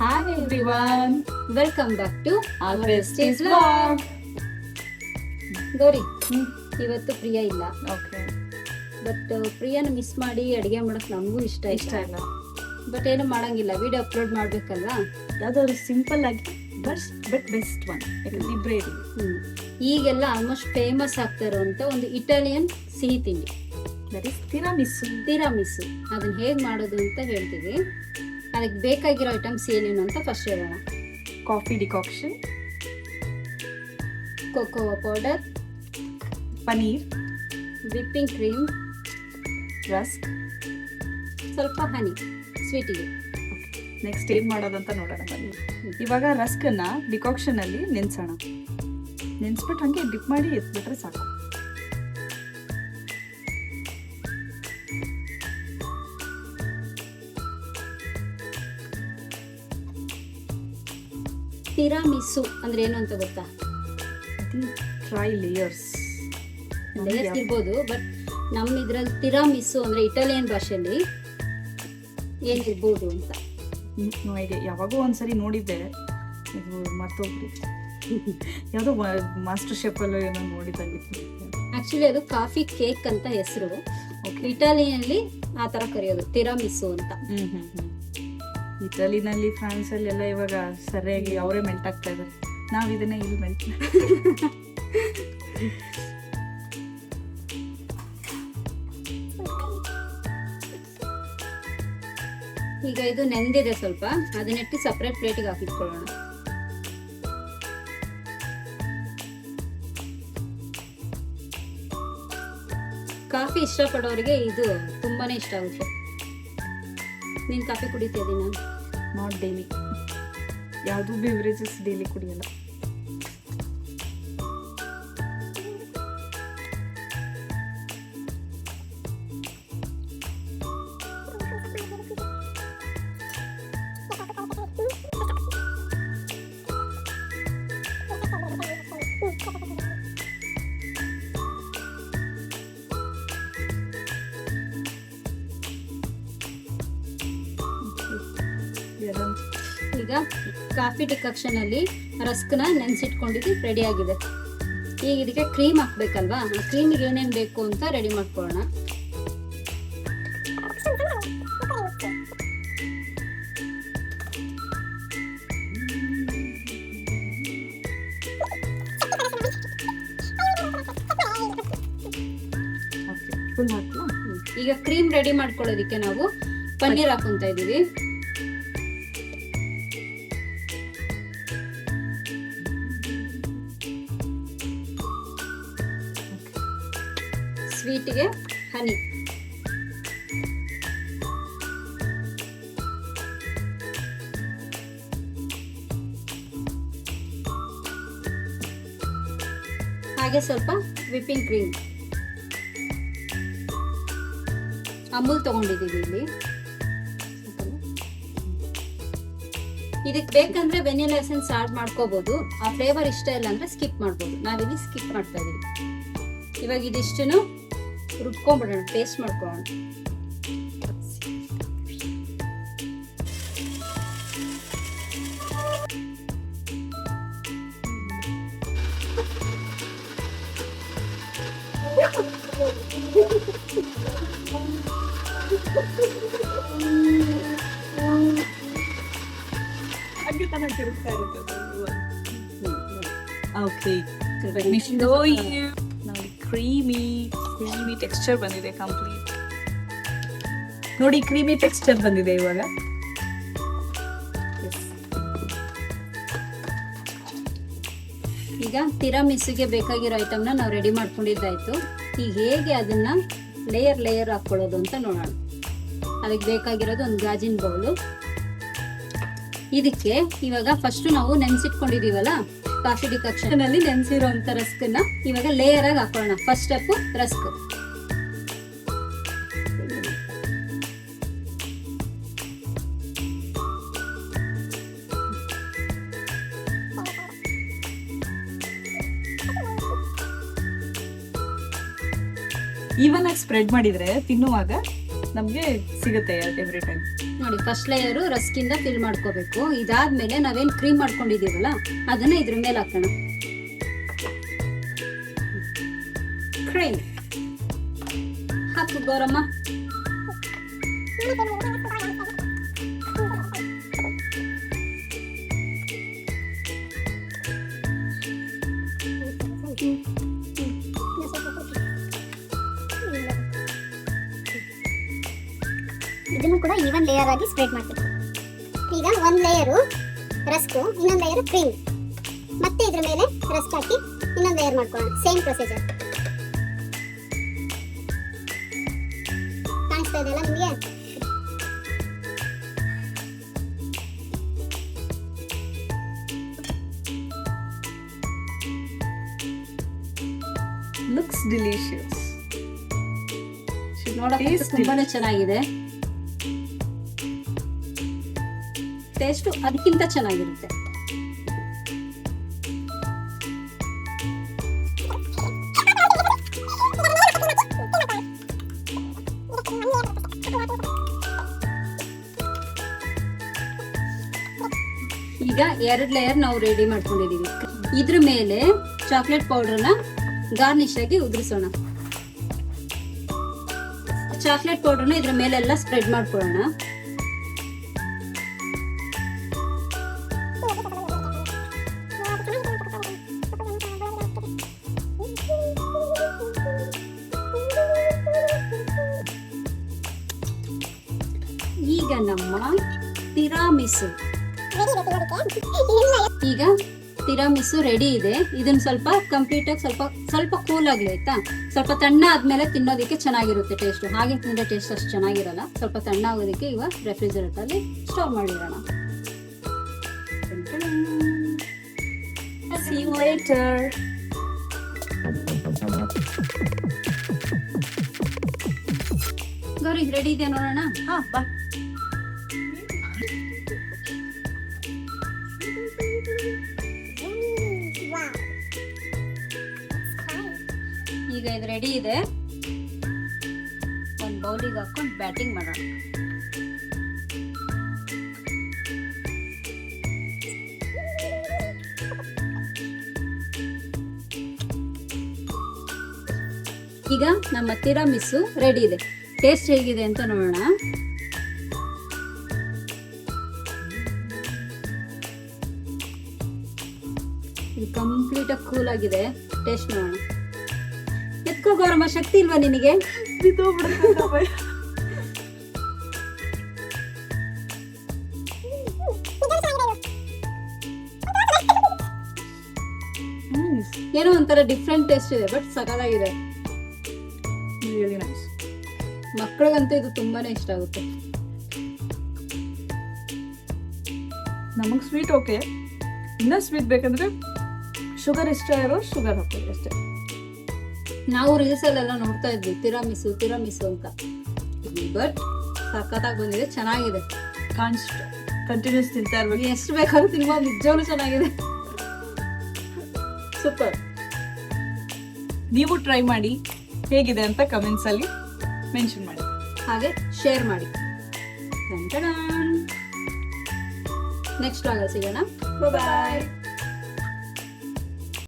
Hi everyone, welcome back to our Prestige vlog. Gauri ಇವತ್ತು ಪ್ರಿಯಾ ಇಲ್ಲ. Okay, but ಪ್ರಿಯಾನ miss ಮಾಡಿ ಅಡಿಗೆ ಮಾಡಕ್ ನಮಗೂ ಇಷ್ಟ ಇಷ್ಟ ಇಲ್ಲ. ಬಟ್ ಏನು ಮಾಡಂಗಿಲ್ಲ, ವಿಡಿಯೋ ಅಪ್ಲೋಡ್ ಮಾಡ್ಬೇಕಲ್ವಾ. ಯಾವ್ದಾದ್ರು ಸಿಂಪಲ್ ಆಗಿ ಬಟ್ ಬೆಸ್ಟ್ ಒನ್, ಯಾಕಂದ್ರೆ ಇಬ್ಬರೇ ಇದ್ದೀವಿ. ಈಗೆಲ್ಲ ಆಲ್ಮೋಸ್ಟ್ ಫೇಮಸ್ ಆಗ್ತಾ ಇರುವಂತ ಒಂದು ಇಟಾಲಿಯನ್ ಸಿಹಿ ತಿಂಡಿ ದಟ್ ಇಸ್ ತಿರಾಮಿಸು. ಅದನ್ನ ಹೇಗ್ ಮಾಡೋದು ಅಂತ ಹೇಳ್ತೀವಿ. ಅದಕ್ಕೆ ಬೇಕಾಗಿರೋ ಐಟಮ್ಸ್ ಏನೇನು ಅಂತ ಫಸ್ಟ್ ಹೇಳೋಣ. Coffee decoction, cocoa powder, paneer, whipping cream, rusk, ಸ್ವಲ್ಪ ಹನಿ ಸ್ವೀಟಿಗೆ. ನೆಕ್ಸ್ಟ್ ಏನ್ ಮಾಡೋದಂತ ನೋಡೋಣ ಬನ್ನಿ. ಇವಾಗ ರಸ್ಕ್ ಅನ್ನ ಡಿಕಾಕ್ಷನ್ ಅಲ್ಲಿ ನೆನ್ಸೋಣ. ನೆನ್ಸ್ಬಿಟ್ಟು ಹಂಗೆ ಡಿಪ್ ಮಾಡಿ ಎತ್ಬಿಟ್ರೆ ಸಾಕು. ತಿರಾಮಿಸು ಅಂದ್ರೆ ಏನು ಅಂತ ಗೊತ್ತಾ? ಟ್ರೈ ಲೇಯರ್ಸ್ ಇರ್ಬೋದು, ಬಟ್ ನಮ್ಮ ಇದ್ರಲ್ಲಿ ತಿರಾಮಿಸು ಅಂದ್ರೆ ಇಟಾಲಿಯನ್ ಭಾಷೆಯಲ್ಲಿ ಏನಿರ್ಬೋದು ಅಂತ ಐಡಿಯಾ. ಯಾವಾಗೋ ಒಂದ್ಸರಿ ನೋಡಿದ್ದೆ, ಇದು ಮರ್ತೋಗ್ರಿ. ಯಾವುದೋ ಮಾಸ್ಟರ್ ಶೆಫ್ ಅಲ್ಲೋ ಏನೋ ನೋಡಿದ್ದಾಗಿತ್ತು. ಆಕ್ಚುಲಿ ಅದು ಕಾಫಿ ಕೇಕ್ ಅಂತ ಹೆಸರು. ಇಟಾಲಿಯಲ್ಲಿ ಆ ತರ ಕರೆಯೋದು ತಿರಾಮಿಸು ಅಂತ. ಇಟಲಿನಲ್ಲಿ, ಫ್ರಾನ್ಸ್ ಅಲ್ಲಿ ಎಲ್ಲ ಇವಾಗ ಸರಿಯಾಗಿ ಅವರೇ ಮೆಲ್ಟ್ ಆಗ್ತಾ ಇದ್ದಾರೆ. ನಾವ್ ಇದನ್ನೇ ಇಲ್ಲಿ ಮೆಲ್ಟ್. ಈಗ ಇದು ನೆಂದಿದೆ ಸ್ವಲ್ಪ, ಅದನ್ನಿಟ್ಟು ಸಪ್ರೇಟ್ ಪ್ಲೇಟಿಗೆ ಹಾಕಿಟ್ಕೊಳ್ಳೋಣ. ಕಾಫಿ ಇಷ್ಟಪಡೋರಿಗೆ ಇದು ತುಂಬಾನೇ ಇಷ್ಟ ಆಗುತ್ತೆ. ನೀನ್ ಕಾಫಿ ಕುಡಿತಾ ಇದೀನ? ನಾಟ್ ಡೈಲಿ, ಯಾವುದು ಬೆವರೇಜಸ್ ಡೈಲಿ ಕುಡಿಯಲ್ಲ. ಈಗ ಕಾಫಿ ಡಿಕಾಕ್ಷನ್ ಅಲ್ಲಿ ರಸ್ಕ್ನ ನೆನ್ಸಿಟ್ಕೊಂಡಿದ್ದು ರೆಡಿ ಆಗಿದೆ. ಈಗ ಇದಕ್ಕೆ ಕ್ರೀಮ್ ಹಾಕ್ಬೇಕಲ್ವಾ, ಆ ಕ್ರೀಮಿಗೆ ಏನೇನ್ ಬೇಕು ಅಂತ ರೆಡಿ ಮಾಡ್ಕೊಳ್ಳೋಣ. ಈಗ ಕ್ರೀಮ್ ರೆಡಿ ಮಾಡ್ಕೊಳ್ಳೋದಿಕ್ಕೆ ನಾವು ಪನ್ನೀರ್ ಹಾಕೊಂತ ಇದೀವಿ. ಸ್ವೀಟಿಗೆ ಹನಿ, ಹಾಗೆ ಸ್ವಲ್ಪ ವಿಪ್ಪಿಂಗ್ ಕ್ರೀಮ್. ಅಮೂಲ್ ತಗೊಂಡಿದ್ದೀವಿ ಇಲ್ಲಿ. ಇದಕ್ಕೆ ಬೇಕಂದ್ರೆ ವೆನಿಲಾ ಎಸೆನ್ಸ್ ಆಡ್ ಮಾಡ್ಕೋಬಹುದು. ಆ ಫ್ಲೇವರ್ ಇಷ್ಟ ಇಲ್ಲ ಅಂದ್ರೆ ಸ್ಕಿಪ್ ಮಾಡ್ಬೋದು. ನಾವಿಲ್ಲಿ ಸ್ಕಿಪ್ ಮಾಡ್ತಾ ಇದೀವಿ. ಇವಾಗ ಇದಿಷ್ಟನ್ನು ರುಬ್ಕೊಂಡ್ಬಿಡೋಣ, ಪೇಸ್ಟ್ ಮಾಡ್ಕೊಳ್ಳೋಣ. ಕ್ರೀಮಿ ಟೆಕ್ಸ್ಚರ್ ಬಂದಿದೆ. ಕಂಪ್ಲೀಟ್ ನೋಡಿ, ಕ್ರೀಮಿ ಟೆಕ್ಸ್ಚರ್ ಬಂದಿದೆ ಇವಾಗ. ಈಗ ತಿರಾಮಿಸುಗೆ ಬೇಕಾಗಿರೋ ಐಟಮ್ನ ನಾವು ರೆಡಿ ಮಾಡ್ಕೊಂಡಿದ್ದಾಯ್ತು. ಈಗ ಹೇಗೆ ಅದನ್ನ ಲೇಯರ್ ಹಾಕೊಳ್ಳೋದು ಅಂತ ನೋಡೋಣ. ಅದಕ್ಕೆ ಬೇಕಾಗಿರೋದು ಒಂದು ಗಾಜಿನ ಬೌಲು. ಇದಕ್ಕೆ ಇವಾಗ ಫಸ್ಟ್ ನಾವು ನೆನ್ಸಿಟ್ಕೊಂಡಿದೀವಲ್ಲ ಕಾಫಿ ಡಿಕಾಕ್ಷನ್ ಅಲ್ಲಿ ನೆನ್ಸಿರೋಂತ ರಸ್ಕನ್ನ ಇವಾಗ ಲೇಯರ್ ಆಗಿ ಹಾಕೊಳ್ಳೋಣ. First step rusk. ಈವನ್ ಆಗಿ ಸ್ಪ್ರೆಡ್ ಮಾಡಿದ್ರೆ ತಿನ್ನುವಾಗ ನಮ್ಗೆ ಸಿಗುತ್ತೆ ಎವ್ರಿ ಟೈಮ್. ನೋಡಿ ಫಸ್ಟ್ ಲೇಯರು ರಸ್ಕಿಂದ ಫಿಲ್ ಮಾಡ್ಕೋಬೇಕು. ಇದಾದ್ಮೇಲೆ ನಾವೇನ್ ಕ್ರೀಮ್ ಮಾಡ್ಕೊಂಡಿದೀವಲ್ಲ ಅದನ್ನ ಇದ್ರ ಮೇಲೆ ಹಾಕೋಣ. ಕ್ರೀಮ್ ಹಾಕು ಗೌರಮ್ಮ. ಇದನ್ನು ಕೂಡ ಈವನ್ ಲೇಯರ್ ಆಗಿ ಸ್ಪ್ರೆಡ್ ಮಾಡಬೇಕು. ಈಗ ಒಂದು ಲೇಯರು ರಸ್ಕು, ಇನ್ನೊಂದು ಲೇಯರ್ ಕ್ರೀಮ್, ಮತ್ತೆ ಇದ್ರ ಮೇಲೆ ರಸ್ಕ್ ಹಾಕಿ ಇನ್ನೊಂದು ಲೇಯರ್ ಮಾಡ್ಕೊಳ್ಳೋಣ. Same procedure. ಕಾಣಿಸ್ತಾ ಇದೆಯಲ್ಲ ನಿಮಗೆ? Looks delicious. ನೋಡಕ್ಕೆ ತುಂಬಾನೇ ಚೆನ್ನಾಗಿದೆ. ಟೇಸ್ಟ್ ಅದಕ್ಕಿಂತ ಚೆನ್ನಾಗಿರುತ್ತೆ. ಈಗ 2 ಲೇಯರ್ ನಾವು ರೆಡಿ ಮಾಡ್ಕೊಂಡಿದೀವಿ. ಇದ್ರ ಮೇಲೆ ಚಾಕ್ಲೇಟ್ ಪೌಡರ್ನ ಗಾರ್ನಿಶ್ ಆಗಿ ಉದುರಿಸೋಣ. ಚಾಕ್ಲೇಟ್ ಪೌಡರ್ನ ಇದ್ರ ಮೇಲೆಲ್ಲ ಸ್ಪ್ರೆಡ್ ಮಾಡ್ಕೊಳ್ಳೋಣ. ಈಗ ನಮ್ಮ ತಿರಾಮಿಸು ರೆಡಿ ಇದೆ. ಇದನ್ನ ಸ್ವಲ್ಪ ಕಂಪ್ಲೀಟ್ ಆಗಿ ಸ್ವಲ್ಪ ಕೂಲ್ ಆಗ್ಲಿ ಆಯ್ತಾ. ಸ್ವಲ್ಪ ತಣ್ಣ ಆದ್ಮೇಲೆ ತಿನ್ನೋದಕ್ಕೆ ಚೆನ್ನಾಗಿರುತ್ತೆ ಟೇಸ್ಟ್. ಹಾಗೆ ತಿಂದ್ರೆ ಟೇಸ್ಟ್ ಅಷ್ಟು ಚೆನ್ನಾಗಿರಲ್ಲ. ಸ್ವಲ್ಪ ತಣ್ಣ ಆಗೋದಕ್ಕೆ ಇವಾಗ ರೆಫ್ರಿಜರೇಟರ್ ಅಲ್ಲಿ ಸ್ಟೋರ್ ಮಾಡಿರೋಣ. See you later. Gauri ready ಇದೆ ನೋಡೋಣ. ಹಾ ಬಾ. ಈಗ ಇದು ರೆಡಿ ಇದೆ. ಒಂದು ಬೌಲಿಗೆ ಹಾಕೊಂಡು ಬ್ಯಾಟಿಂಗ್ ಮಾಡೋಣ. ಈಗ ನಮ್ಮ ತಿರಾಮಿಸು ರೆಡಿ ಇದೆ. ಟೇಸ್ಟ್ ಹೇಗಿದೆ ಅಂತ ನೋಡೋಣ. ಇದು ಕಂಪ್ಲೀಟ್ ಆಗಿ ಕೂಲ್ ಆಗಿದೆ. ಟೇಸ್ಟ್ ನೋಡೋಣ. ಎತ್ಕೋ ಗೌರಮ್ಮ, ಶಕ್ತಿ ಇಲ್ವಾ ನಿನಗೆ? ಏನೋ ಒಂಥರ ಡಿಫ್ರೆಂಟ್ ಟೇಸ್ಟ್ ಇದೆ, ಬಟ್ ಸಕಲಾಗಿದೆ. Really nice. ಮಕ್ಕಳಿಗಂತೂ ಇದು ತುಂಬಾನೇ ಇಷ್ಟ ಆಗುತ್ತೆ. ನಮಗೆ ಸ್ವೀಟ್ ಓಕೆ. ಇನ್ನ ಸ್ವೀಟ್ ಬೇಕಂದ್ರೆ ಶುಗರ್ ಇಷ್ಟ ಇರೋ ಶುಗರ್ ಹಾಕೋದು ಅಷ್ಟೇ. ನಾವು ರೀಲ್ಸ್ ಅಲ್ಲೆಲ್ಲ ನೋಡ್ತಾ ಇದ್ವಿ ತಿರಾಮಿಸು ಅಂತ. ಬಟ್ ಸಖತ್ತಾಗಿ ಬಂದಿದೆ, ಚೆನ್ನಾಗಿದೆ. ಕಂಟಿನ್ಯೂಸ್ ತಿಂತಾ ಇರ್ಬೇಕು. ಎಷ್ಟು ಬೇಕಾದ್ರೂ ತಿನ್ಬೋದು. ನಿಜವಾಗ್ಲೂ ಚೆನ್ನಾಗಿದೆ. ಸೂಪರ್. ನೀವು ಟ್ರೈ ಮಾಡಿ, ಹೇಗಿದೆ ಅಂತ ಕಮೆಂಟ್ಸ್ ಅಲ್ಲಿ ಮೆನ್ಷನ್ ಮಾಡಿ, ಹಾಗೆ ಶೇರ್ ಮಾಡಿ. ನೆಕ್ಸ್ಟ್ ವ್ಲಾಗಲ್ಲಿ ಸಿಗೋಣ. ಬಾಯ್.